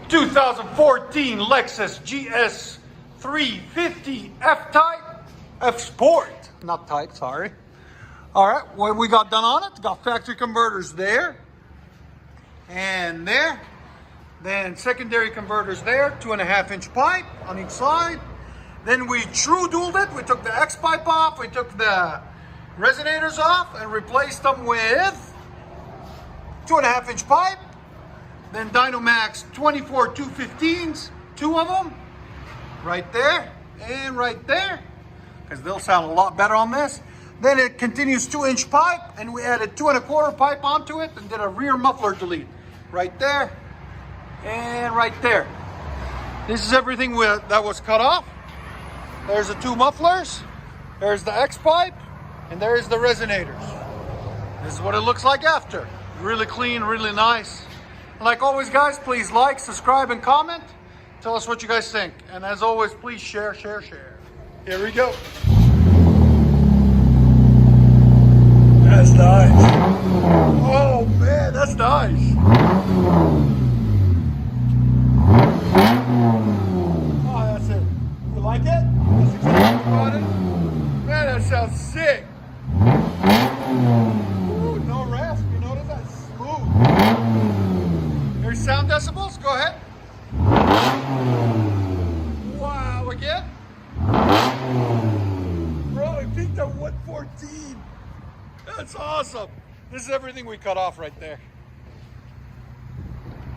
2014 Lexus GS 350 F-Type, F-Sport, not Type, sorry. All right, what we got done on it, got factory converters there and there. Then secondary converters there, 2.5-inch pipe on each side. Then we true dualed it. We took the X pipe off, we took the resonators off and replaced them with 2.5-inch pipe. Then DYNOMAX 24 215s, two of them, right there and right there, because they'll sound a lot better on this. Then it continues 2-inch pipe, and we added 2.25 pipe onto it and did a rear muffler delete right there and right there. This is everything that was cut off. There's the two mufflers, there's the X pipe, and there's the resonators. This is what it looks like after. Really clean, really nice. Like always, guys, please like, subscribe, and comment. Tell us what you guys think. And as always, please share, share, share. Here we go. That's nice. Oh, man, that's nice. Oh, that's it. You like it? That's exactly what it. Man, that sounds sick. Ooh, no rasp. You notice that? Smooth. Here's sound decibels. Go ahead. Wow, again. Bro, it peaked at 114. That's awesome. This is everything we cut off right there.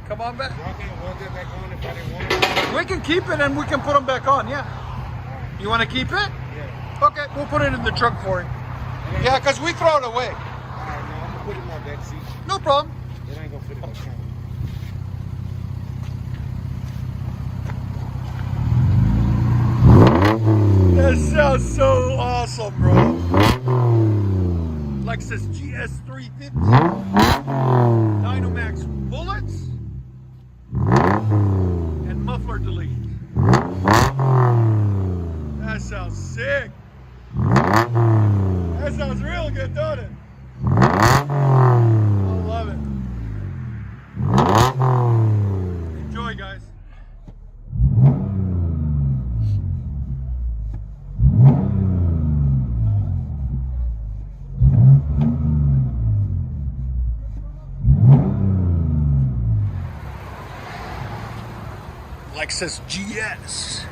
Come on back. We'll get back on if I didn't want it. We can keep it and we can put them back on, yeah. You want to keep it? Yeah. Okay, we'll put it in the truck for you. Yeah, because we throw it away. Alright, no, I'm gonna put it in my back seat. No problem. It ain't gonna fit in my trunk. That sounds so awesome, bro. Lexus GS 350, DYNOMAX bullets, and muffler delete. That sounds sick. That sounds real good, doesn't it? I love it. Enjoy, guys. Lexus GS.